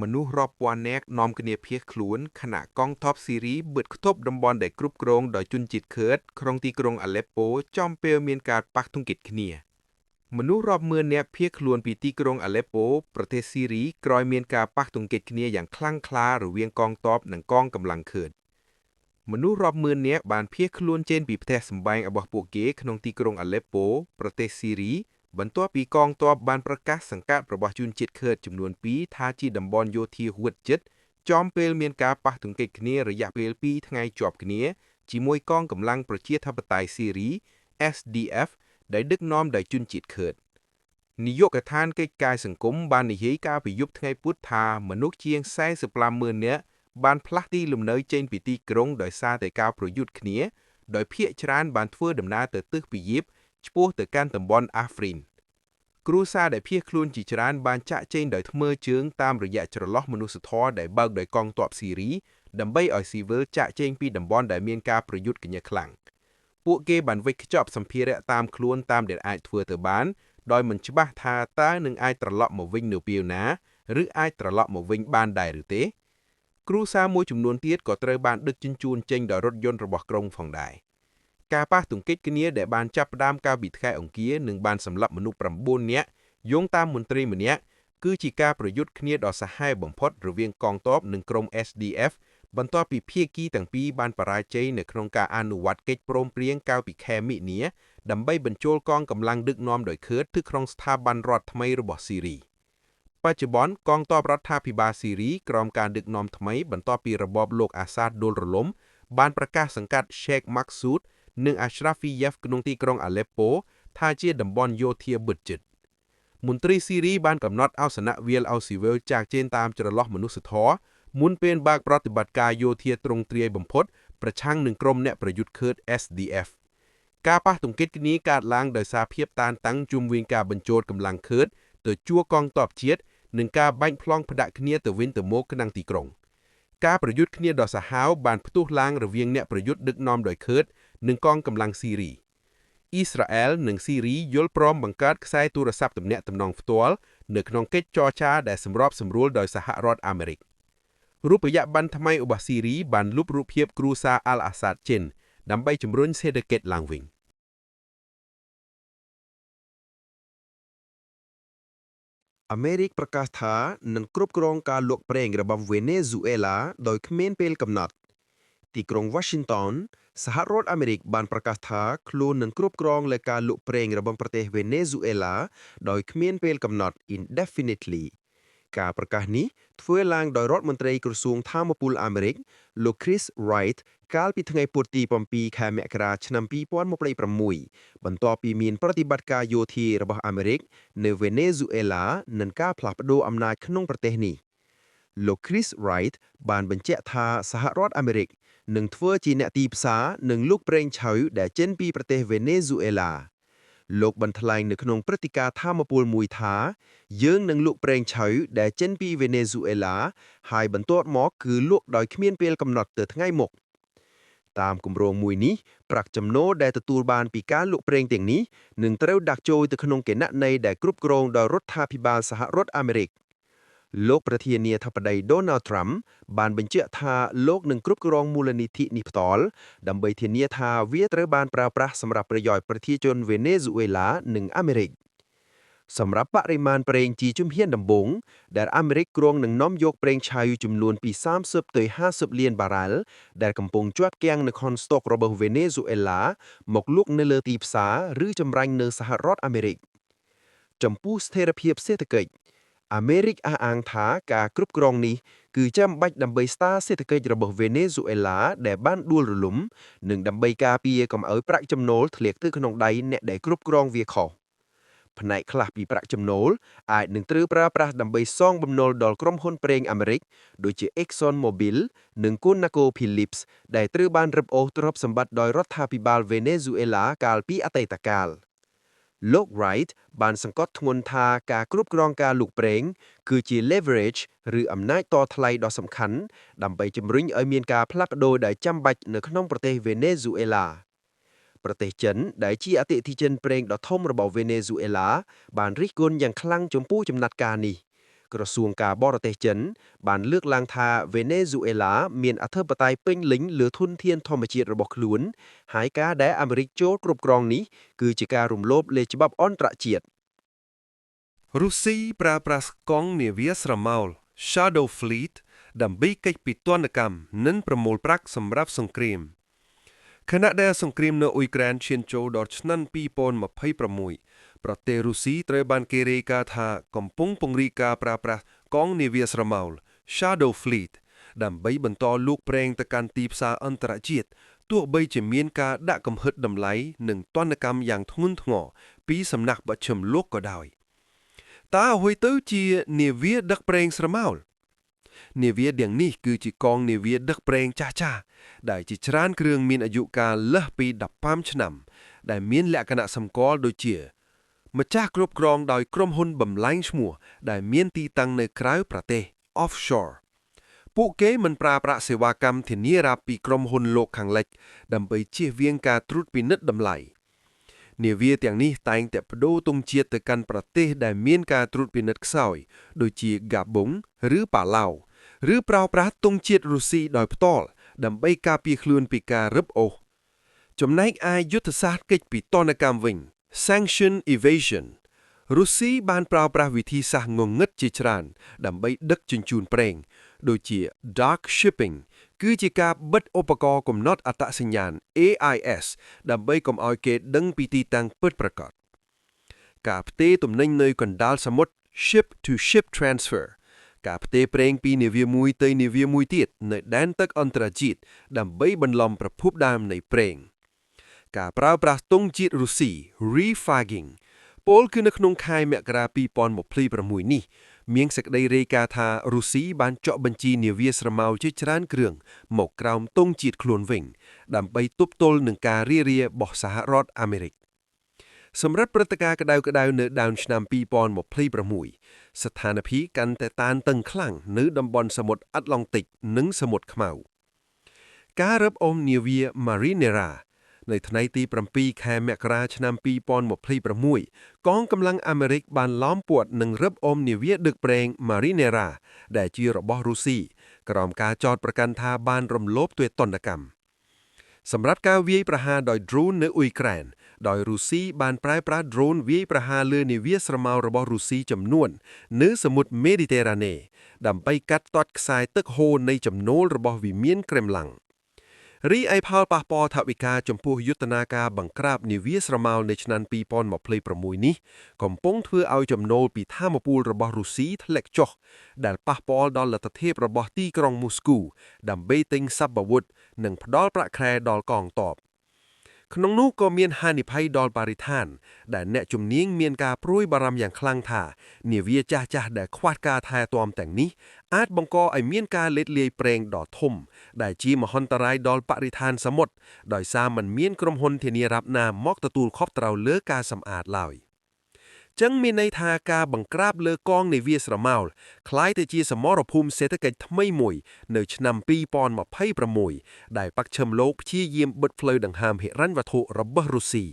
มนุษย์รอบปวนแนกนอมกันเนียเพียขลุ่นขณะกองท็อปซีรีส์เบิดขทบดำบอลได้กรุบกรงโดยจุนจิตเคิร์ดครองตีกรงอเลปโปจอมเปลเมียนการปักทุงกิจเนียมนุษย์รอบเมืองแนกเพียขลุ่นปีตีกรงอเลปโปประเทศซีรีกรอยเมียนการปักทุงกิจเนียอย่างคลั่งคลาหรือเวียงกองตอบหนังกองกำลังเคิร์ดมนุษย์รอบเมืองแนกบานเพียขลุ่นเจนปีประเทศสมบัยอบพวกเก๋ขนงตีกรงอเลปโปประเทศซีรีบรรตัวปีกองตอบบานประกาศสังกัดประบจุนจิตเคิดจำนวนปีทาจีดำบอลโยธีหวดจิตจอมเปลเมียนกาปะถึงเกกเนียระยะเปลปีทั้งไงจอบเนียจีมวยกองกำลังประเชียทัปไตยซีรี SDF ได้ดึกน้อมได้จุนจิตเคิดนิยกทานเกยกายสังคมบานในเฮกาไปยุบทั้งไงพุทธามนุษย์เชียงไซสปลามเมือนเนี้ยบานพลักตีลุมเนยเจนปีตีกรงโดยซาแต่กาวประยุทธ์เนียโดยเพียชรานบานทั่วดำนาเตตึกปียิบชปัวแต่การตำบอลอาฟรินครูซาได้เพียคลุนจิจรานบานจะเจนโดยเมื่อเจืองตามระยะจรล็อกมนุษย์ทอได้เบิกโดยกองตอบซีรีดัมใบออยซีเวอร์จะเจนปีดัมบอลได้เมียนกาประยุทธ์กันยาคลังพวกเกบันไว้ขจอบสัมพีระตามคลุนตามเด็ดไอทัวเตอร์บานโดยมันฉบับทาตาหนึ่งไอตรล็อกมาวิ่งเหนือเปียวนะหรือไอตรล็อกมาวิ่งบานได้หรือเตครูซามวยจุ่มนวนเตียดก็เตยบานดึกจินจูนเจนโดยรถยนต์ระบบกรงฝั่งได้การป้าตุงกิจกันเนี้ยได้บานจับดามกาบิดแค่องเกียหนึ่งบานสำหรับมนุษย์ประบุนเนี้ยยงตามมนตรีเหมือนเนี้ยคือจีการประยุทธ์เนียดอสหายบ่มพดหรือเวียงกองทบหนึ่งกรม SDF บรรทอปีเพียกี้ต่างปีบานปรายเจในโครงการอนุวัตเกจโปรมเปรียงกาวปีแคมิเนียดำใบบรรโจลกองกำลังดึกน้อมโดยเคิร์ดทึกครองสถาบันรัฐทำไมระบบซีรีปัจจุบันกองตอบรัฐาภิบาลซีรีกรอมการดึกน้อมทำไมบรรทอปีระบอบโลกอาซาดโดลระล้มบานประกาศสังกัดเชคมักซูดหนึ่งอัชราฟีเยฟกนุงตีกรองอเลปโปท่าเจียดัมบอลโยเทียบุดจิตมนตรีซีรีบานกับน็อตเอาสนะเวียลเอาซีเวลจากเจนตามจรล็อกมนุษย์ทอมุนเป็นบากปฏิบัติการโยเทียตรงเตรียบ่มพดประชังหนึ่งกรมเนประยุทธ์เคิร์ด SDF กาป้าตรงกิจนี้การล้างโดยสาเพียบตานตั้งจุมวิงกาบรรโจดกำลังเคิร์ดเตอจั่วกองตอบเชียดหนึ่งกาบังพลองพดักเนียเตอวินเตอโมกนังตีกรงกาประยุทธ์เนียดอสหาวบานประตูล้างระเวียงเนประยุทธ์ดึกนอมโดยเคิร์ดหนึ่งกองกำลังซีรีอิสราเอลหนึ่งซีรียลพร้อมบังการใช้โทรศัพท์ตำเนะตำนองฟตัวลเนื้อขนองเกจจอชาได้สำรอบสำรวจโดยสหรัฐอเมริกรูปยะบันทำไมอุบาซีรีบันรูปรูปเพียบกรูซาอัลอาซาดเจนนำไปจุมรุนเศรษฐกิจลางวิงอเมริกประกาศท้านันกรุบกรองการลวกเปรงระบำเวเนซุเอลาโดยเขมรเปลกำหนดที่กรุงวอชิงตันสหรัฐอเมริกบานประกาศท้าคลูนนันกรุบกรองและการลุกเปรงระบำประเทศเวเนซุเอลาโดยเขมรเปลกำหนด indefinitely การประกาศนี้ធ្វើឡើងដោយរដ្ឋមន្ត្រីក្រសួងថាមពលអាមេរិកលោក Chris Wright កាលពីថ្ងៃពុធទី7ខែមករាឆ្នាំ2026បន្ទាប់ពីមានប្រតិបត្តិការយោធារបស់អាមេរិកនៅវេណេស៊ុអេឡានិងការផ្លាស់ប្តូរអំណាចក្នុងប្រទេសនេះលោក Chris Wright បានបញ្ជាក់ថាសហរដ្ឋអាមេរិកនឹងធ្វើជាអ្នកទីផ្សារនិងលូកប្រេងឆៅដែលចេញពីប្រទេសវេណេស៊ុអេឡាលោកបានថ្លែងនៅក្នុងព្រឹត្តិការណ៍ថាមពលមួយថាយើងនឹងលក់ប្រេងឆៅដែលចេញពីវេណេស៊ុអេឡាហើយបន្ទាប់មកគឺលក់ដោយគ្មានពេលកំណត់ទៅថ្ងៃមុខតាមគម្រោងមួយនេះប្រាក់ចំណូលដែលទទួលបានពីការលក់ប្រេងទាំងនេះនឹងត្រូវដាក់ចូលទៅក្នុងគណនីដែលគ្រប់គ្រងដោយរដ្ឋាភិបាលសហរដ្ឋអាមេរិកលោកប្រធានាធិបតី Donald Trump បានបញ្ជាក់ថាលោកនឹងគ្រប់គ្រងមូលនិធិនេះផ្ទាល់ដើម្បីធានាថាវាត្រូវបានប្រើប្រាស់សម្រាប់ប្រយោជន៍ប្រជាជនវេណេស៊ុអេឡានិងអាមេរិកសម្រាប់បរិមាណប្រេងជាជំហានដំបូងដែលអាមេរិកគ្រោងនឹងនាំយកប្រេងឆៅចំនួនពី30ទៅ50លានបារ៉ាល់ដែលកំពុងជាប់គាំងនៅខុនស្តុករបស់វេណេស៊ុអេឡាមកលក់នៅលើទីផ្សារឬចម្រាញ់នៅសហរដ្ឋអាមេរិកចំពោះស្ថិរភាពសេដ្ឋកិច្ចអាមេរិកអះអាងថាការគ្រប់គ្រងនេះគឺចាំបាច់ដើម្បីស្ដារសេដ្ឋកិច្ចរបស់វេណេស៊ុអេឡាដែលបានដួលរលំនិងដើម្បីការពារកុំឲ្យប្រាក់ចំណូលធ្លាក់ទៅក្នុងដៃអ្នកដែលគ្រប់គ្រងវាខុសផ្នែកខ្លះពីប្រាក់ចំណូលអាចនឹងត្រូវប្រើប្រាស់ដើម្បីសងបំណុលដល់ក្រុមហ៊ុនប្រេងអាមេរិកដូចជា Exxon Mobil និង ConocoPhillips ដែលត្រូវបានរឹបអូសទ្រព្យសម្បត្តិដោយរដ្ឋាភិបាលវេណេស៊ុអេឡាកាលពីអតីតកាលលោក Wright បានសង្កត់ធ្ងន់ថាការគ្រប់គ្រងការលូកប្រេងគឺជា leverage ឬអំណាចតថ្លៃដ៏សំខាន់ដើម្បីជំរុញឲ្យមានការផ្លាស់ប្ដូរដែលចាំបាច់នៅក្នុងប្រទេសវេណេស៊ុអេឡាប្រទេសចិនដែលជាអតិថិជនប្រេងដ៏ធំរបស់វេណេស៊ុអេឡាបានរិះគន់យ៉ាងខ្លាំងចំពោះចំណាត់ការនេះ ក្រសួងការបរទេសចិនបានលើកឡើងថាវេណេស៊ុយអេឡាមានអធិបតេយ្យពេញលេញលើធនធានធម្មជាតិរបស់ខ្លួនហើយការដែលអាមេរិកចូលគ្រប់គ្រងនេះគឺជាការរំលោភលើច្បាប់អន្តរជាតិ រុស្ស៊ីប្រើប្រាស់កងនាវាស្រមោល Shadow Fleet ដើម្បីកិច្ចពីទណ្ឌកម្មនិងប្រមូលប្រាក់សម្រាប់សង្គ្រាមខណៈដែលសង្គ្រាមនៅអ៊ុយក្រែនឈានចូលដល់ឆ្នាំ2026ប្រទេសរុស្ស៊ីត្រូវបានគេរាយការណ៍ថាកំពុងពង្រីកការប្រើប្រាស់កងនាវាស្រមោល Shadow Fleet ដើម្បីបន្តលូកប្រេងទៅកាន់ទីផ្សារអន្តរជាតិទោះបីជាមានការដាក់កំហិតតម្លៃនិងទណ្ឌកម្មយ៉ាងធ្ងន់ធ្ងរពីសំណាក់មជ្ឈមលោកក៏ដោយតើអ្វីទៅជានាវាដឹកប្រេងស្រមោលនាវាទាំងនេះគឺជាកងនាវាដឹកប្រេងចាស់ៗដែលជាច្រើនគ្រឿងមានអាយុកាលលើសពី15ឆ្នាំដែលមានលក្ខណៈសម្គាល់ដូចជាម្ចាស់គ្រប់គ្រងដោយក្រុមហ៊ុនបំលែងឈ្មោះដែលមានទីតាំងនៅក្រៅប្រទេស offshore ពួកគេមិនប្រើប្រាស់សេវាកម្មធានារ៉ាប់ពីក្រុមហ៊ុនលោកខាងលិចដើម្បីជៀសវាងការត្រួតពិនិត្យតម្លៃនាវាទាំងនេះតែងតែបដូរទង់ជាតិទៅកាន់ប្រទេសដែលមានការត្រួតពិនិត្យខ្សោយដូចជាហ្គាប៊ុងឬប៉ាឡៅឬប្រើប្រាស់ទង់ជាតិរុស្ស៊ីដោយផ្ទាល់ដើម្បីការពារខ្លួនពីការរឹបអូសចំណែកឯយុទ្ធសាស្ត្រកិច្ចពីទណ្ឌកម្មវិញ Sanction Evasion រុស្ស៊ីបានប្រើប្រាស់វិធីសាស្ត្រងងឹតជាច្រើនដើម្បីដឹកជញ្ជូនប្រេងដូចជា Dark Shipping គឺជាការបិទឧបករណ៍កំណត់អត្តសញ្ញាណ AIS ដើម្បីកុំឲ្យគេដឹងពីទីតាំងពិតប្រាកដការផ្ទេរទំនិញនៅកណ្ដាលសមុទ្រ Ship to Ship Transfer ការផ្ទេរប្រេងពីនាវាមួយទៅនាវាមួយទៀតនៅដែនទឹកអន្តរជាតិដើម្បីបន្លំប្រភពដើមនៃប្រេងការប្រើប្រាស់ទង់ជាតិរុស្ស៊ី Reflagging ពលគឺនៅក្នុងខែមករា2026នេះមានសេចក្តីរាយការណ៍ថារុស្ស៊ីបានចុះបញ្ជីនាវាស្រមោលជាច្រើនគ្រឿងមកក្រោមទង់ជាតិខ្លួនវិញដើម្បីទប់ទល់នឹងការរារារបស់សហរដ្ឋអាមេរិកសម្រាប់ព្រឹត្តិការណ៍ក្តៅៗនៅដើមឆ្នាំ2026ស្ថានភាពកាន់តែតានតឹងខ្លាំងនៅតំបន់សមុទ្រអាត្លង់តិកនិងសមុទ្រខ្មៅការរឹបអូសនាវា Marinera នៅថ្ងៃទី7ខែមករាឆ្នាំ2026កងកម្លាំងអាមេរិកបានឡោមព័ទ្ធនិងរឹបអូសនាវាដឹកប្រេង Marinera ដែលជារបស់រុស្ស៊ីក្រោមការចោទប្រកាន់ថាបានរំលោភទណ្ឌកម្មសម្រាប់ការវាយប្រហារដោយ drone នៅអ៊ុយក្រែនដោយរុស្ស៊ីបានប្រើប្រាស់ drone វាយប្រហារលើនាវាស្រមោលរបស់រុស្ស៊ីចំនួននៅសមុទ្រមេឌីទែរ៉ាណេដើម្បីកាត់ទាត់ខ្សែទឹកហូរនៃចំណូលរបស់វិមានក្រែមឡាំងរីឯផលប៉ះពាល់ថវិកាចំពោះយុទ្ធនាការបង្ក្រាបនាវាស្រមោលនៅឆ្នាំ2026នេះកំពុងធ្វើឲ្យចំណូលពីថាមពលរបស់រុស្ស៊ីធ្លាក់ចុះដែលប៉ះពាល់ដល់លទ្ធភាពរបស់ទីក្រុងមូស្គូដើម្បីទិញសប្បាវុធនិងផ្ដល់ប្រាក់ខែដល់កងទ័ពក្នុងនោះក៏មានហានិភ័យដល់បរិស្ថានដែលអ្នកជំនាញមានការព្រួយបារម្ភយ៉ាងខ្លាំងថានាវាចាស់ៗដែលខ្វះការថែទាំទាំងនេះអាចបង្កឲ្យមានការលេតលាយប្រេងដ៏ធំដែលជាមហន្តរាយដល់បរិស្ថានសមុទ្រដោយសារมันមានក្រុមហ៊ុនធានារ៉ាប់ណាមកទទួលខុសត្រូវលើការសម្អាតឡើយចឹងមានន័យថាការបង្ក្រាបលើកងនាវាស្រមោលคล้ายទៅជាសមរភូមិសេដ្ឋកិច្ចថ្មីមួយនៅឆ្នាំ2026ដែលបក្សឈឹមលោកព្យាយាមបិទផ្លូវដង្ហើមហិរញ្ញវត្ថុរបស់រុស្ស៊ី